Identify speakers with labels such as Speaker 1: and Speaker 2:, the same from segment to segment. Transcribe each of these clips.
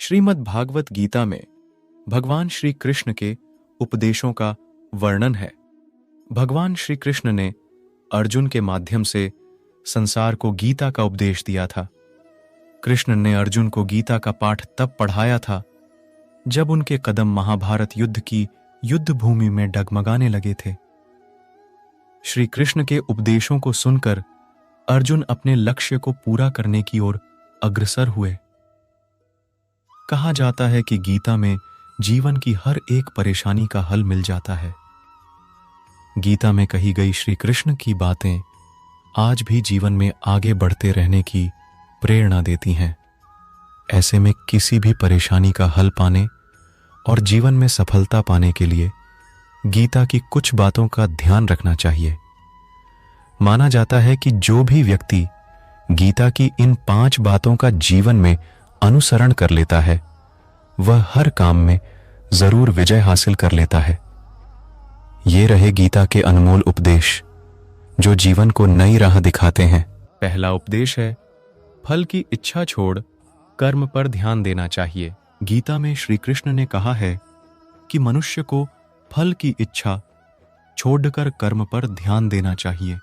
Speaker 1: श्रीमद् भागवत गीता में भगवान श्री कृष्ण के उपदेशों का वर्णन है। भगवान श्री कृष्ण ने अर्जुन के माध्यम से संसार को गीता का उपदेश दिया था। कृष्ण ने अर्जुन को गीता का पाठ तब पढ़ाया था जब उनके कदम महाभारत युद्ध की युद्ध भूमि में डगमगाने लगे थे। श्री कृष्ण के उपदेशों को सुनकर अर्जुन अपने लक्ष्य को पूरा करने की ओर अग्रसर हुए। कहा जाता है कि गीता में जीवन की हर एक परेशानी का हल मिल जाता है। गीता में कही गई श्री कृष्ण की बातें आज भी जीवन में आगे बढ़ते रहने की प्रेरणा देती हैं। ऐसे में किसी भी परेशानी का हल पाने और जीवन में सफलता पाने के लिए गीता की कुछ बातों का ध्यान रखना चाहिए। माना जाता है कि जो भी व्यक्ति गीता की इन 5 बातों का जीवन में अनुसरण कर लेता है वह हर काम में जरूर विजय हासिल कर लेता है। ये रहे गीता के अनमोल उपदेश जो जीवन को नई राह दिखाते हैं। पहला उपदेश है, फल की इच्छा छोड़ कर्म पर ध्यान देना चाहिए। गीता में श्री कृष्ण ने कहा है कि मनुष्य को फल की इच्छा छोड़कर कर्म पर ध्यान देना चाहिए।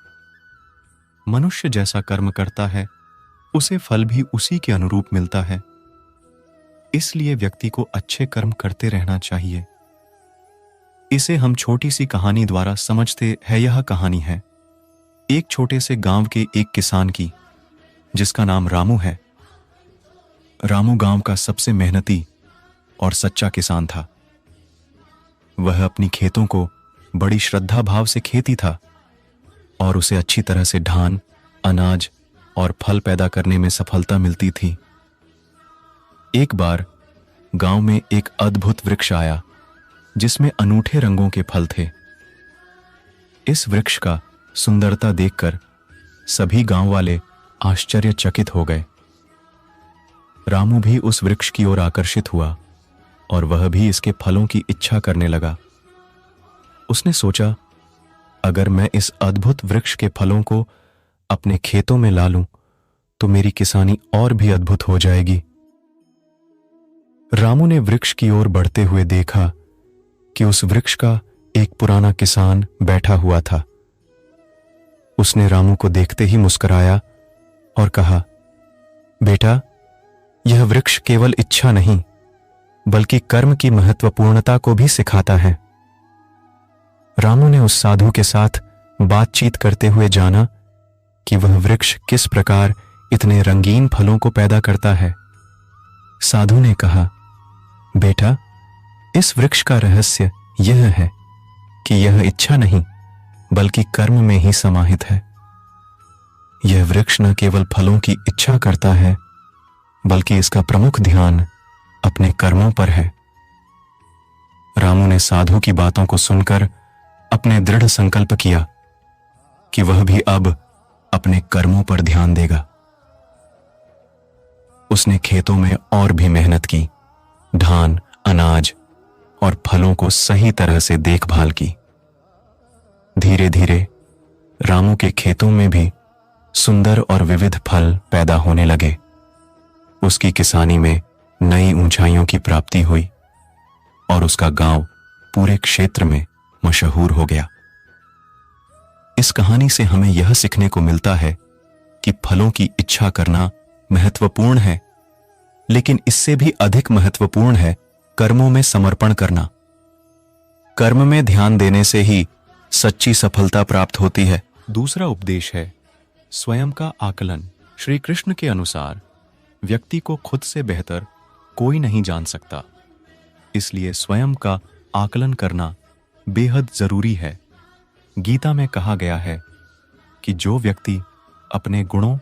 Speaker 1: मनुष्य जैसा कर्म करता है उसे फल भी उसी के अनुरूप मिलता है। इसलिए व्यक्ति को अच्छे कर्म करते रहना चाहिए। इसे हम छोटी सी कहानी द्वारा समझते हैं। यह कहानी है एक छोटे से गांव के एक किसान की जिसका नाम रामू है। रामू गांव का सबसे मेहनती और सच्चा किसान था। वह अपनी खेतों को बड़ी श्रद्धा भाव से खेती था और उसे अच्छी तरह से धान, अनाज और फल पैदा करने में सफलता मिलती थी। एक बार गांव में एक अद्भुत वृक्ष आया जिसमें अनूठे रंगों के फल थे। इस वृक्ष का सुंदरता देखकर सभी गांव वाले आश्चर्यचकित हो गए। रामू भी उस वृक्ष की ओर आकर्षित हुआ और वह भी इसके फलों की इच्छा करने लगा। उसने सोचा, अगर मैं इस अद्भुत वृक्ष के फलों को अपने खेतों में ला लूं तो मेरी किसानी और भी अद्भुत हो जाएगी। रामू ने वृक्ष की ओर बढ़ते हुए देखा कि उस वृक्ष का एक पुराना किसान बैठा हुआ था। उसने रामू को देखते ही मुस्कुराया और कहा, बेटा, यह वृक्ष केवल इच्छा नहीं बल्कि कर्म की महत्वपूर्णता को भी सिखाता है। रामू ने उस साधु के साथ बातचीत करते हुए जाना कि वह वृक्ष किस प्रकार इतने रंगीन फलों को पैदा करता है। साधु ने कहा, बेटा, इस वृक्ष का रहस्य यह है कि यह इच्छा नहीं बल्कि कर्म में ही समाहित है। यह वृक्ष न केवल फलों की इच्छा करता है बल्कि इसका प्रमुख ध्यान अपने कर्मों पर है। रामू ने साधु की बातों को सुनकर अपने दृढ़ संकल्प किया कि वह भी अब अपने कर्मों पर ध्यान देगा। उसने खेतों में और भी मेहनत की, धान, अनाज और फलों को सही तरह से देखभाल की। धीरे धीरे रामू के खेतों में भी सुंदर और विविध फल पैदा होने लगे। उसकी किसानी में नई ऊंचाइयों की प्राप्ति हुई और उसका गांव पूरे क्षेत्र में मशहूर हो गया। इस कहानी से हमें यह सीखने को मिलता है कि फलों की इच्छा करना महत्वपूर्ण है, लेकिन इससे भी अधिक महत्वपूर्ण है कर्मों में समर्पण करना। कर्म में ध्यान देने से ही सच्ची सफलता प्राप्त होती है। दूसरा उपदेश है स्वयं का आकलन। श्री कृष्ण के अनुसार व्यक्ति को खुद से बेहतर कोई नहीं जान सकता, इसलिए स्वयं का आकलन करना बेहद जरूरी है। गीता में कहा गया है कि जो व्यक्ति अपने गुणों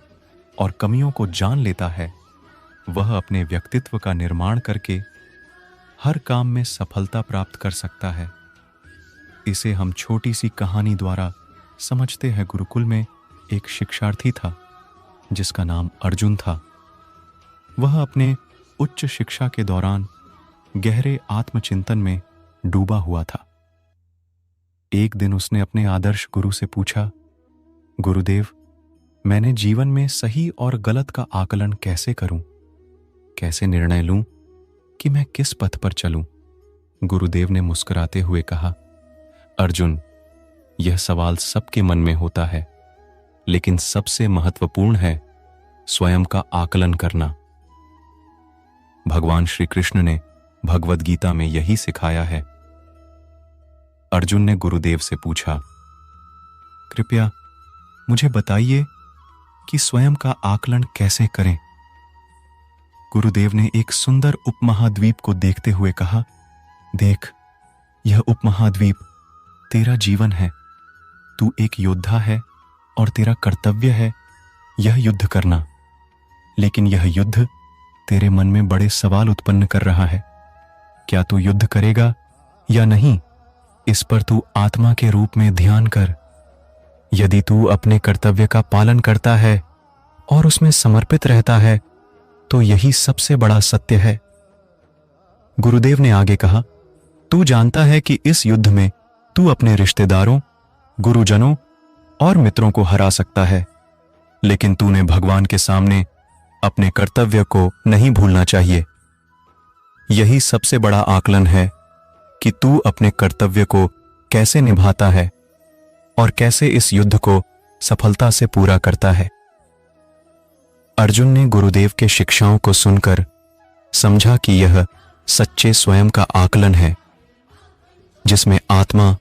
Speaker 1: और कमियों को जान लेता है वह अपने व्यक्तित्व का निर्माण करके हर काम में सफलता प्राप्त कर सकता है। इसे हम छोटी सी कहानी द्वारा समझते हैं। गुरुकुल में एक शिक्षार्थी था जिसका नाम अर्जुन था। वह अपने उच्च शिक्षा के दौरान गहरे आत्मचिंतन में डूबा हुआ था। एक दिन उसने अपने आदर्श गुरु से पूछा, गुरुदेव, मैंने जीवन में सही और गलत का आकलन कैसे करूं? कैसे निर्णय लूं कि मैं किस पथ पर चलूं? गुरुदेव ने मुस्कुराते हुए कहा, अर्जुन, यह सवाल सबके मन में होता है, लेकिन सबसे महत्वपूर्ण है स्वयं का आकलन करना। भगवान श्री कृष्ण ने भगवद गीता में यही सिखाया है। अर्जुन ने गुरुदेव से पूछा, कृपया मुझे बताइए कि स्वयं का आकलन कैसे करें? गुरुदेव ने एक सुंदर उपमहाद्वीप को देखते हुए कहा, देख, यह उपमहाद्वीप तेरा जीवन है। तू एक योद्धा है और तेरा कर्तव्य है यह युद्ध करना। लेकिन यह युद्ध तेरे मन में बड़े सवाल उत्पन्न कर रहा है। क्या तू युद्ध करेगा या नहीं, इस पर तू आत्मा के रूप में ध्यान कर। यदि तू अपने कर्तव्य का पालन करता है और उसमें समर्पित रहता है तो यही सबसे बड़ा सत्य है। गुरुदेव ने आगे कहा, तू जानता है कि इस युद्ध में तू अपने रिश्तेदारों, गुरुजनों और मित्रों को हरा सकता है, लेकिन तूने भगवान के सामने अपने कर्तव्य को नहीं भूलना चाहिए। यही सबसे बड़ा आकलन है कि तू अपने कर्तव्य को कैसे निभाता है और कैसे इस युद्ध को सफलता से पूरा करता है। अर्जुन ने गुरुदेव के शिक्षाओं को सुनकर समझा कि यह सच्चे स्वयं का आकलन है, जिसमें आत्मा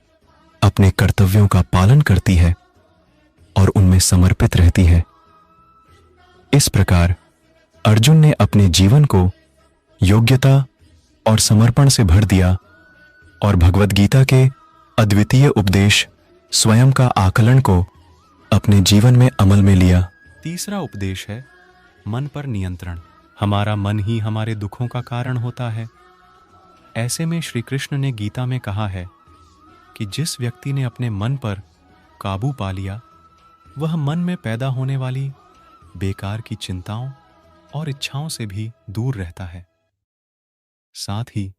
Speaker 1: अपने कर्तव्यों का पालन करती है और उनमें समर्पित रहती है। इस प्रकार अर्जुन ने अपने जीवन को योग्यता और समर्पण से भर दिया और भगवद गीता के अद्वितीय उपदेश स्वयं का आकलन को अपने जीवन में अमल में लिया। तीसरा उपदेश है मन पर नियंत्रण। हमारा मन ही हमारे दुखों का कारण होता है। ऐसे में श्री कृष्ण ने गीता में कहा है कि जिस व्यक्ति ने अपने मन पर काबू पा लिया, वह मन में पैदा होने वाली बेकार की चिंताओं और इच्छाओं से भी दूर रहता है। साथ ही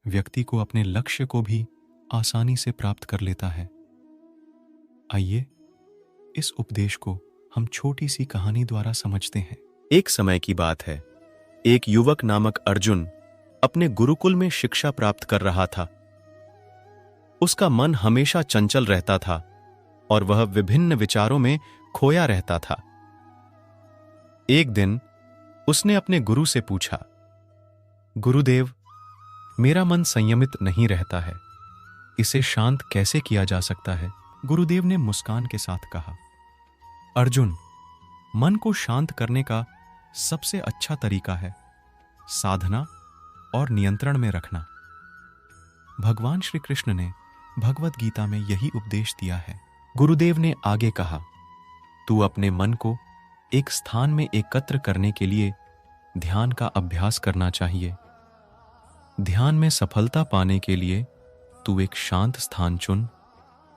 Speaker 1: व्यक्ति को अपने लक्ष्य को भी आसानी से प्राप्त कर लेता है। आइए इस उपदेश को हम छोटी सी कहानी द्वारा समझते हैं। एक समय की बात है, एक युवक नामक अर्जुन अपने गुरुकुल में शिक्षा प्राप्त कर रहा था। उसका मन हमेशा चंचल रहता था और वह विभिन्न विचारों में खोया रहता था। एक दिन उसने अपने गुरु से पूछा, गुरुदेव, मेरा मन संयमित नहीं रहता है, इसे शांत कैसे किया जा सकता है? गुरुदेव ने मुस्कान के साथ कहा, अर्जुन, मन को शांत करने का सबसे अच्छा तरीका है साधना और नियंत्रण में रखना। भगवान श्री कृष्ण ने भगवद गीता में यही उपदेश दिया है। गुरुदेव ने आगे कहा, तू अपने मन को एक स्थान में एकत्र करने के लिए ध्यान का अभ्यास करना चाहिए। ध्यान में सफलता पाने के लिए तू एक शांत स्थान चुन,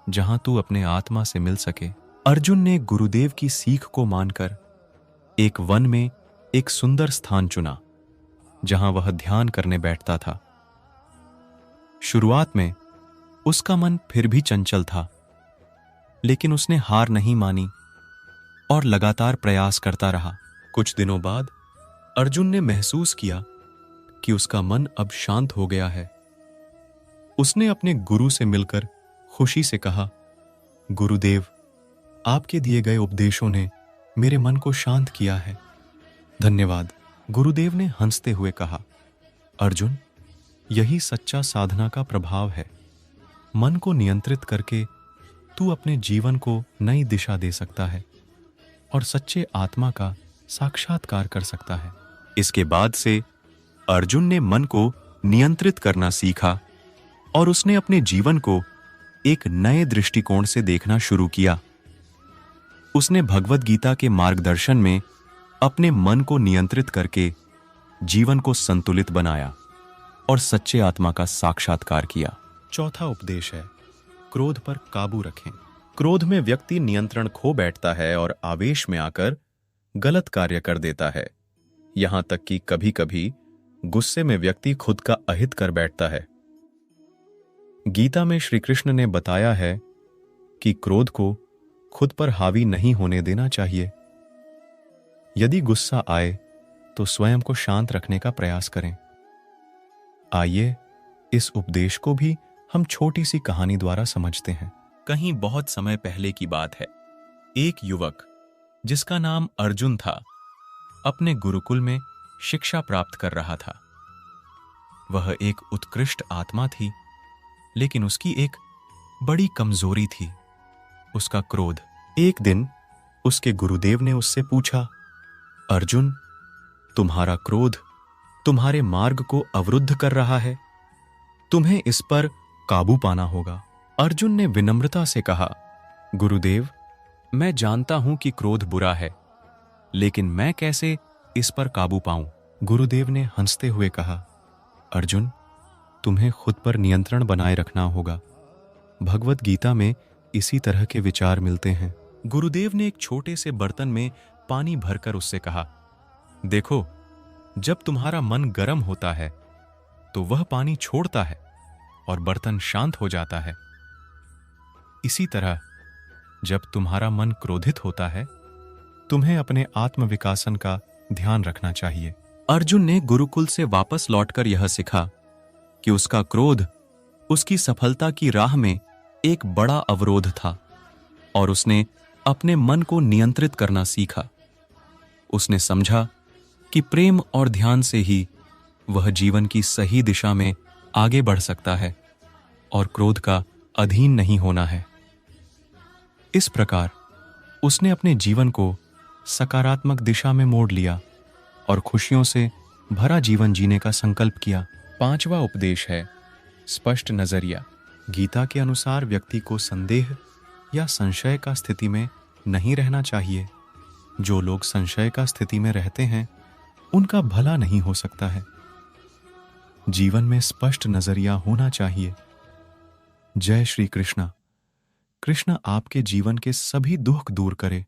Speaker 1: जहां तू अपने आत्मा से मिल सके। अर्जुन ने गुरुदेव की सीख को मानकर एक वन में एक सुंदर स्थान चुना, जहां वह ध्यान करने बैठता था। शुरुआत में उसका मन फिर भी चंचल था, लेकिन उसने हार नहीं मानी और लगातार प्रयास करता रहा। कुछ दिनों बाद अर्जुन ने महसूस किया कि उसका मन अब शांत हो गया है। उसने अपने गुरु से मिलकर खुशी से कहा, गुरुदेव, आपके दिए गए उपदेशों ने मेरे मन को शांत किया है। धन्यवाद। गुरुदेव ने हंसते हुए कहा, अर्जुन, यही सच्चा साधना का प्रभाव है। मन को नियंत्रित करके तू अपने जीवन को नई दिशा दे सकता है और सच्चे आत्मा का साक्षात्कार कर सकता है। इसके बाद से अर्जुन ने मन को नियंत्रित करना सीखा और उसने अपने जीवन को एक नए दृष्टिकोण से देखना शुरू किया। उसने भगवद गीता के मार्गदर्शन में अपने मन को नियंत्रित करके जीवन को संतुलित बनाया और सच्चे आत्मा का साक्षात्कार किया। चौथा उपदेश है, क्रोध पर काबू रखें। क्रोध में व्यक्ति नियंत्रण खो बैठता है और आवेश में आकर गलत कार्य कर देता है। यहां तक कि कभी-कभी गुस्से में व्यक्ति खुद का अहित कर बैठता है। गीता में श्री कृष्ण ने बताया है कि क्रोध को खुद पर हावी नहीं होने देना चाहिए। यदि गुस्सा आए तो स्वयं को शांत रखने का प्रयास करें। आइए इस उपदेश को भी हम छोटी सी कहानी द्वारा समझते हैं। कहीं बहुत समय पहले की बात है। एक युवक जिसका नाम अर्जुन था, अपने गुरुकुल में शिक्षा प्राप्त कर रहा था। वह एक उत्कृष्ट आत्मा थी, लेकिन उसकी एक बड़ी कमजोरी थी, उसका क्रोध। एक दिन उसके गुरुदेव ने उससे पूछा, अर्जुन, तुम्हारा क्रोध तुम्हारे मार्ग को अवरुद्ध कर रहा है, तुम्हें इस पर काबू पाना होगा। अर्जुन ने विनम्रता से कहा, गुरुदेव, मैं जानता हूं कि क्रोध बुरा है, लेकिन मैं कैसे इस पर काबू पाऊं? गुरुदेव ने हंसते हुए कहा, अर्जुन, तुम्हें खुद पर नियंत्रण बनाए रखना होगा। भगवत गीता में इसी तरह के विचार मिलते हैं। गुरुदेव ने एक छोटे से बर्तन में पानी भरकर उससे कहा, देखो, जब तुम्हारा मन गर्म होता है तो वह पानी छोड़ता है और बर्तन शांत हो जाता है। इसी तरह जब तुम्हारा मन क्रोधित होता है, तुम्हें अपने आत्मविकासन का ध्यान रखना चाहिए। अर्जुन ने गुरुकुल से वापस लौटकर यह सीखा कि उसका क्रोध उसकी सफलता की राह में एक बड़ा अवरोध था और उसने अपने मन को नियंत्रित करना सीखा। उसने समझा कि प्रेम और ध्यान से ही वह जीवन की सही दिशा में आगे बढ़ सकता है और क्रोध का अधीन नहीं होना है। इस प्रकार उसने अपने जीवन को सकारात्मक दिशा में मोड़ लिया और खुशियों से भरा जीवन जीने का संकल्प किया। पांचवा उपदेश है स्पष्ट नजरिया। गीता के अनुसार व्यक्ति को संदेह या संशय का स्थिति में नहीं रहना चाहिए। जो लोग संशय का स्थिति में रहते हैं, उनका भला नहीं हो सकता है। जीवन में स्पष्ट नजरिया होना चाहिए। जय श्री कृष्णा। कृष्ण आपके जीवन के सभी दुख दूर करे।